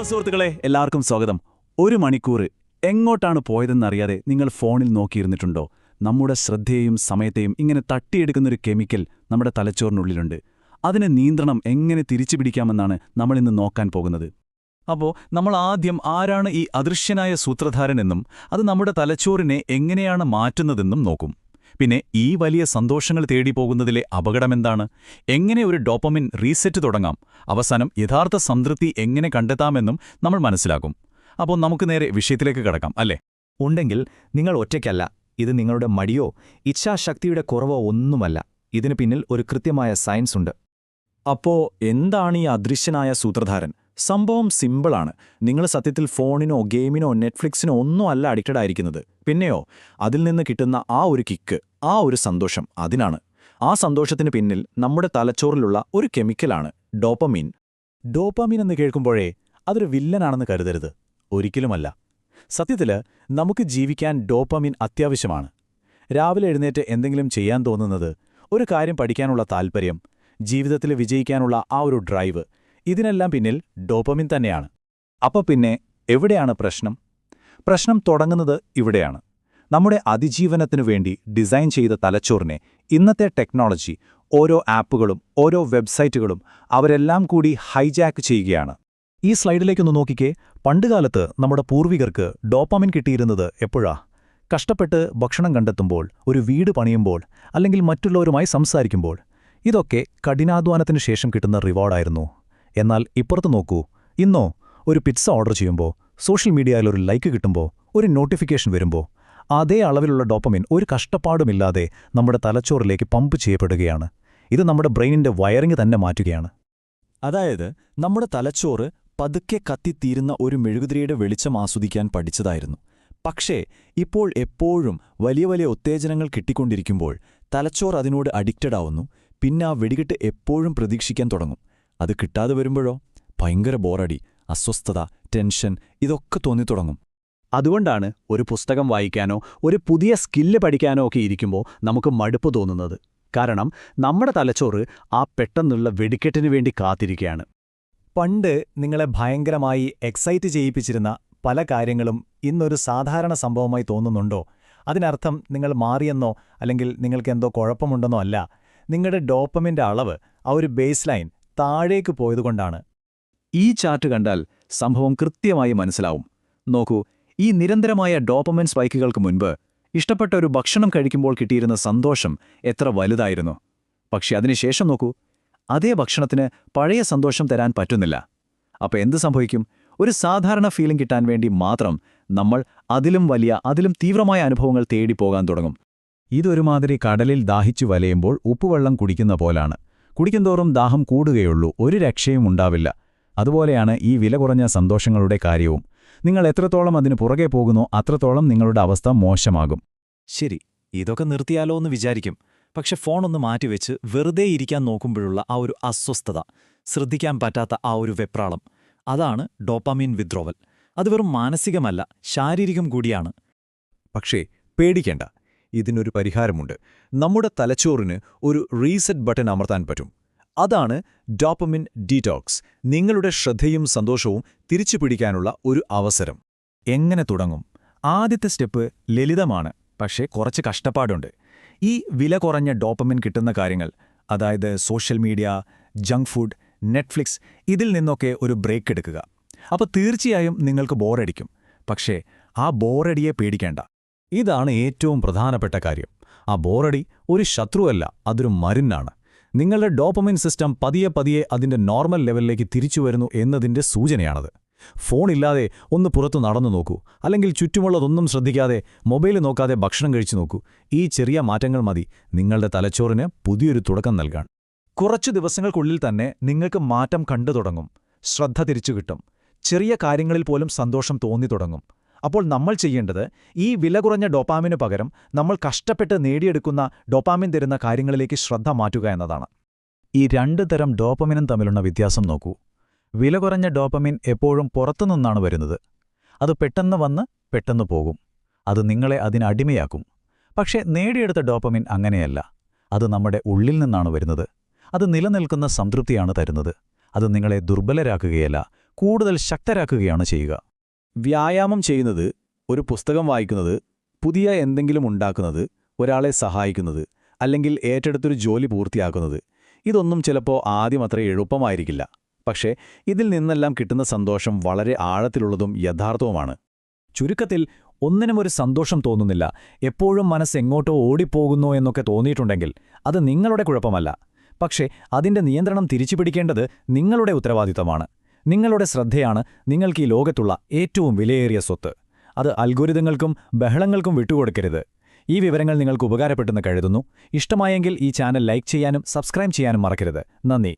സുഹൃത്തുക്കളെ, എല്ലാവർക്കും സ്വാഗതം. ഒരു മണിക്കൂർ എങ്ങോട്ടാണ് പോയതെന്നറിയാതെ നിങ്ങൾ ഫോണിൽ നോക്കിയിരുന്നിട്ടുണ്ടോ? നമ്മുടെ ശ്രദ്ധയെയും സമയത്തെയും ഇങ്ങനെ തട്ടിയെടുക്കുന്നൊരു കെമിക്കൽ നമ്മുടെ തലച്ചോറിനുള്ളിലുണ്ട്. അതിനെ നിയന്ത്രണം എങ്ങനെ തിരിച്ചുപിടിക്കാമെന്നാണ് നമ്മളിന്ന് നോക്കാൻ പോകുന്നത്. അപ്പോൾ നമ്മൾ ആദ്യം ആരാണ് ഈ അദൃശ്യനായ സൂത്രധാരനെന്നും അത് നമ്മുടെ തലച്ചോറിനെ എങ്ങനെയാണ് മാറ്റുന്നതെന്നും നോക്കും. പിന്നെ ഈ വലിയ സന്തോഷങ്ങൾ തേടി പോകുന്നതിലെ അപകടമെന്താണ്, എങ്ങനെ ഒരു ഡോപ്പമിൻ റീസെറ്റ് തുടങ്ങാം, അവസാനം യഥാർത്ഥ സംതൃപ്തി എങ്ങനെ കണ്ടെത്താമെന്നും നമ്മൾ മനസ്സിലാക്കും. അപ്പോൾ നമുക്ക് നേരെ വിഷയത്തിലേക്ക് കടക്കാം, അല്ലേ? ഉണ്ടെങ്കിൽ നിങ്ങൾ ഒറ്റയ്ക്കല്ല. ഇത് നിങ്ങളുടെ മടിയോ ഇച്ഛാശക്തിയുടെ കുറവോ ഒന്നുമല്ല. ഇതിനു പിന്നിൽ ഒരു കൃത്യമായ സയൻസ് ഉണ്ട്. അപ്പോൾ എന്താണ് ഈ അദൃശ്യനായ സൂത്രധാരൻ? സംഭവം സിമ്പിളാണ്. നിങ്ങൾ സത്യത്തിൽ ഫോണിനോ ഗെയിമിനോ നെറ്റ്ഫ്ലിക്സിനോ ഒന്നും അല്ല അഡിക്റ്റഡ് ആയിരിക്കുന്നത്. പിന്നെയോ അതിൽ നിന്ന് കിട്ടുന്ന ആ ഒരു കിക്ക്, ആ ഒരു സന്തോഷം, അതിനാണ്. ആ സന്തോഷത്തിന് പിന്നിൽ നമ്മുടെ തലച്ചോറിലുള്ള ഒരു കെമിക്കലാണ് ഡോപ്പമീൻ. ഡോപ്പമീൻ എന്ന് കേൾക്കുമ്പോഴേ അതൊരു വില്ലനാണെന്ന് കരുതരുത്. ഒരിക്കലുമല്ല. സത്യത്തിൽ നമുക്ക് ജീവിക്കാൻ ഡോപ്പമീൻ അത്യാവശ്യമാണ്. രാവിലെ എഴുന്നേറ്റ് എന്തെങ്കിലും ചെയ്യാൻ തോന്നുന്നത്, ഒരു കാര്യം പഠിക്കാനുള്ള താൽപ്പര്യം, ജീവിതത്തിൽ വിജയിക്കാനുള്ള ആ ഒരു ഡ്രൈവ്, ഇതിനെല്ലാം പിന്നിൽ ഡോപ്പമിൻ തന്നെയാണ്. അപ്പോൾ പിന്നെ എവിടെയാണ് പ്രശ്നം? പ്രശ്നം തുടങ്ങുന്നത് ഇവിടെയാണ്. നമ്മുടെ അതിജീവനത്തിനു വേണ്ടി ഡിസൈൻ ചെയ്ത തലച്ചോറിനെ ഇന്നത്തെ ടെക്നോളജി, ഓരോ ആപ്പുകളും ഓരോ വെബ്സൈറ്റുകളും അവരെല്ലാം കൂടി ഹൈജാക്ക് ചെയ്യുകയാണ്. ഈ സ്ലൈഡിലേക്കൊന്ന് നോക്കിക്കേ. പണ്ടുകാലത്ത് നമ്മുടെ പൂർവികർക്ക് ഡോപ്പമിൻ കിട്ടിയിരുന്നത് എപ്പോഴാ? കഷ്ടപ്പെട്ട് ഭക്ഷണം കണ്ടെത്തുമ്പോൾ, ഒരു വീട് പണിയുമ്പോൾ, അല്ലെങ്കിൽ മറ്റുള്ളവരുമായി സംസാരിക്കുമ്പോൾ. ഇതൊക്കെ കഠിനാധ്വാനത്തിനു ശേഷം കിട്ടുന്ന റിവാർഡായിരുന്നു. എന്നാൽ ഇപ്പുറത്ത് നോക്കൂ. ഇന്നോ ഒരു പിസ്സ ഓർഡർ ചെയ്യുമ്പോൾ, സോഷ്യൽ മീഡിയയിൽ ഒരു ലൈക്ക് കിട്ടുമ്പോൾ, ഒരു നോട്ടിഫിക്കേഷൻ വരുമ്പോൾ, അതേ അളവിലുള്ള ഡോപ്പമിൻ ഒരു കഷ്ടപ്പാടുമില്ലാതെ നമ്മുടെ തലച്ചോറിലേക്ക് പമ്പ് ചെയ്യപ്പെടുകയാണ്. ഇത് നമ്മുടെ ബ്രെയിനിന്റെ വയറിംഗ് തന്നെ മാറ്റുകയാണ്. അതായത് നമ്മുടെ തലച്ചോറ് പതുക്കെ കത്തിത്തീരുന്ന ഒരു മെഴുകുതിരിയുടെ വെളിച്ചം ആസ്വദിക്കാൻ പഠിച്ചതായിരുന്നു. പക്ഷേ ഇപ്പോൾ എപ്പോഴും വലിയ വലിയ ഉത്തേജനങ്ങൾ കിട്ടിക്കൊണ്ടിരിക്കുമ്പോൾ തലച്ചോറ് അതിനോട് അഡിക്റ്റഡ് ആവുന്നു. പിന്നെ ആ വെടികെട്ട് എപ്പോഴും പ്രതീക്ഷിക്കാൻ തുടങ്ങും. അത് കിട്ടാതെ വരുമ്പോഴോ ഭയങ്കര ബോറടി, അസ്വസ്ഥത, ടെൻഷൻ ഇതൊക്കെ തോന്നിത്തുടങ്ങും. അതുകൊണ്ടാണ് ഒരു പുസ്തകം വായിക്കാനോ ഒരു പുതിയ സ്കില്ല് പഠിക്കാനോ ഒക്കെ ഇരിക്കുമ്പോൾ നമുക്ക് മടുപ്പ് തോന്നുന്നത്. കാരണം നമ്മുടെ തലച്ചോറ് ആ പെട്ടെന്നുള്ള വെടിക്കെട്ടിനു വേണ്ടി കാത്തിരിക്കുകയാണ്. പണ്ട് നിങ്ങളെ ഭയങ്കരമായി എക്സൈറ്റ് ചെയ്യിപ്പിച്ചിരുന്ന പല കാര്യങ്ങളും ഇന്നൊരു സാധാരണ സംഭവമായി തോന്നുന്നുണ്ടോ? അതിനർത്ഥം നിങ്ങൾ മാറിയെന്നോ അല്ലെങ്കിൽ നിങ്ങൾക്കെന്തോ കുഴപ്പമുണ്ടെന്നോ അല്ല. നിങ്ങളുടെ ഡോപ്പമിൻ്റെ അളവ്, ആ ഒരു ബേസ് ലൈൻ താഴേക്ക് പോയതുകൊണ്ടാണ്. ഈ ചാർട്ട് കണ്ടാൽ സംഭവം കൃത്യമായി മനസ്സിലാവും. നോക്കൂ, ഈ നിരന്തരമായ ഡോപ്പമിൻ സ്പൈക്കുകൾക്ക് മുൻപ് ഇഷ്ടപ്പെട്ട ഒരു ഭക്ഷണം കഴിക്കുമ്പോൾ കിട്ടിയിരുന്ന സന്തോഷം എത്ര വലുതായിരുന്നു. പക്ഷെ അതിനുശേഷം നോക്കൂ, അതേ ഭക്ഷണത്തിന് പഴയ സന്തോഷം തരാൻ പറ്റുന്നില്ല. അപ്പോൾ എന്ത് സംഭവിക്കും? ഒരു സാധാരണ ഫീലിംഗ് കിട്ടാൻ വേണ്ടി മാത്രം നമ്മൾ അതിലും വലിയ, അതിലും തീവ്രമായ അനുഭവങ്ങൾ തേടിപ്പോകാൻ തുടങ്ങും. ഇതൊരുമാതിരി കടലിൽ ദാഹിച്ചു വലയുമ്പോൾ ഉപ്പുവെള്ളം കുടിക്കുന്ന പോലാണ്. കുടിക്കുന്തോറും ദാഹം കൂടുകയുള്ളൂ, ഒരു രക്ഷയും ഉണ്ടാവില്ല. അതുപോലെയാണ് ഈ വില കുറഞ്ഞ സന്തോഷങ്ങളുടെ കാര്യവും. നിങ്ങൾ എത്രത്തോളം അതിനു പുറകെ പോകുന്നോ അത്രത്തോളം നിങ്ങളുടെ അവസ്ഥ മോശമാകും. ശരി, ഇതൊക്കെ നിർത്തിയാലോ എന്ന് വിചാരിക്കും. പക്ഷെ ഫോണൊന്ന് മാറ്റിവെച്ച് വെറുതെ ഇരിക്കാൻ നോക്കുമ്പോഴുള്ള ആ ഒരു അസ്വസ്ഥത, ശ്രദ്ധിക്കാൻ പറ്റാത്ത ആ ഒരു വെപ്രാളം, അതാണ് ഡോപ്പമീൻ വിത്ഡ്രോവൽ. അത് വെറും മാനസികമല്ല, ശാരീരികം കൂടിയാണ്. പക്ഷേ പേടിക്കേണ്ട, ഇതിനൊരു പരിഹാരമുണ്ട്. നമ്മുടെ തലച്ചോറിന് ഒരു റീസെറ്റ് ബട്ടൺ അമർത്താൻ പറ്റും. അതാണ് ഡോപ്പമിൻ ഡീറ്റോക്സ്. നിങ്ങളുടെ ശ്രദ്ധയും സന്തോഷവും തിരിച്ചുപിടിക്കാനുള്ള ഒരു അവസരം. എങ്ങനെ തുടങ്ങും? ആദ്യത്തെ സ്റ്റെപ്പ് ലളിതമാണ്, പക്ഷേ കുറച്ച് കഷ്ടപ്പാടുണ്ട്. ഈ വില കുറഞ്ഞ ഡോപ്പമിൻ കിട്ടുന്ന കാര്യങ്ങൾ, അതായത് social media, junk food, Netflix, ഇതിൽ നിന്നൊക്കെ ഒരു ബ്രേക്ക് എടുക്കുക. അപ്പോൾ തീർച്ചയായും നിങ്ങൾക്ക് ബോറടിക്കും. പക്ഷേ ആ ബോറടിയെ പേടിക്കേണ്ട. ഇതാണ് ഏറ്റവും പ്രധാനപ്പെട്ട കാര്യം. ആ ബോറടി ഒരു ശത്രുവല്ല, അതൊരു മരുന്നാണ്. നിങ്ങളുടെ ഡോപ്പമിൻ സിസ്റ്റം പതിയെ പതിയെ അതിന്റെ നോർമൽ ലെവലിലേക്ക് തിരിച്ചു വരുന്നു എന്നതിന്റെ സൂചനയാണത്. ഫോണില്ലാതെ ഒന്ന് പുറത്തു നടന്നു നോക്കൂ, അല്ലെങ്കിൽ ചുറ്റുമുള്ളതൊന്നും ശ്രദ്ധിക്കാതെ മൊബൈൽ നോക്കാതെ ഭക്ഷണം കഴിച്ചു നോക്കൂ. ഈ ചെറിയ മാറ്റങ്ങൾ മതി നിങ്ങളുടെ തലച്ചോറിന് പുതിയൊരു തുടക്കം നൽകാൻ. കുറച്ചു ദിവസങ്ങൾക്കുള്ളിൽ തന്നെ നിങ്ങൾക്ക് മാറ്റം കണ്ടു തുടങ്ങും. ശ്രദ്ധ തിരിച്ചുകിട്ടും. ചെറിയ കാര്യങ്ങളിൽ പോലും സന്തോഷം തോന്നി തുടങ്ങും. അപ്പോൾ നമ്മൾ ചെയ്യേണ്ടത് ഈ വില കുറഞ്ഞ ഡോപ്പാമിനു പകരം നമ്മൾ കഷ്ടപ്പെട്ട് നേടിയെടുക്കുന്ന ഡോപ്പാമിൻ തരുന്ന കാര്യങ്ങളിലേക്ക് ശ്രദ്ധ മാറ്റുക എന്നതാണ്. ഈ രണ്ട് തരം ഡോപ്പമിനും തമ്മിലുള്ള വ്യത്യാസം നോക്കൂ. വില കുറഞ്ഞ ഡോപ്പമിൻ എപ്പോഴും പുറത്തുനിന്നാണ് വരുന്നത്. അത് പെട്ടെന്ന് വന്ന് പെട്ടെന്ന് പോകും. അത് നിങ്ങളെ അതിനടിമയാക്കും. പക്ഷേ നേടിയെടുത്ത ഡോപ്പമിൻ അങ്ങനെയല്ല. അത് നമ്മുടെ ഉള്ളിൽ നിന്നാണ് വരുന്നത്. അത് നിലനിൽക്കുന്ന സംതൃപ്തിയാണ് തരുന്നത്. അത് നിങ്ങളെ ദുർബലരാക്കുകയല്ല, കൂടുതൽ ശക്തരാക്കുകയാണ് ചെയ്യുക. വ്യായാമം ചെയ്യുന്നത്, ഒരു പുസ്തകം വായിക്കുന്നത്, പുതിയ എന്തെങ്കിലും ഉണ്ടാക്കുന്നത്, ഒരാളെ സഹായിക്കുന്നത്, അല്ലെങ്കിൽ ഏറ്റെടുത്തൊരു ജോലി പൂർത്തിയാക്കുന്നത്, ഇതൊന്നും ചിലപ്പോൾ ആദ്യം അത്ര എളുപ്പമായിരിക്കില്ല. പക്ഷേ ഇതിൽ നിന്നെല്ലാം കിട്ടുന്ന സന്തോഷം വളരെ ആഴത്തിലുള്ളതും യഥാർത്ഥവുമാണ്. ചുരുക്കത്തിൽ, ഒന്നിനും ഒരു സന്തോഷം തോന്നുന്നില്ല, എപ്പോഴും മനസ്സെങ്ങോട്ടോ ഓടിപ്പോകുന്നോ എന്നൊക്കെ തോന്നിയിട്ടുണ്ടെങ്കിൽ അത് നിങ്ങളുടെ കുഴപ്പമല്ല. പക്ഷേ അതിന്റെ നിയന്ത്രണം തിരിച്ചുപിടിക്കേണ്ടത് നിങ്ങളുടെ ഉത്തരവാദിത്തമാണ്. നിങ്ങളുടെ ശ്രദ്ധയാണ് നിങ്ങൾക്ക് ഈ ലോകത്തുള്ള ഏറ്റവും വിലയേറിയ സ്വത്ത്. അത് അൽഗോരിതങ്ങൾക്കും ബഹളങ്ങൾക്കും വിട്ടുകൊടുക്കരുത്. ഈ വിവരങ്ങൾ നിങ്ങൾക്ക് ഉപകാരപ്പെട്ടെന്ന് കരുതുന്നു. ഇഷ്ടമായെങ്കിൽ ഈ ചാനൽ ലൈക്ക് ചെയ്യാനും സബ്സ്ക്രൈബ് ചെയ്യാനും മറക്കരുത്. നന്ദി.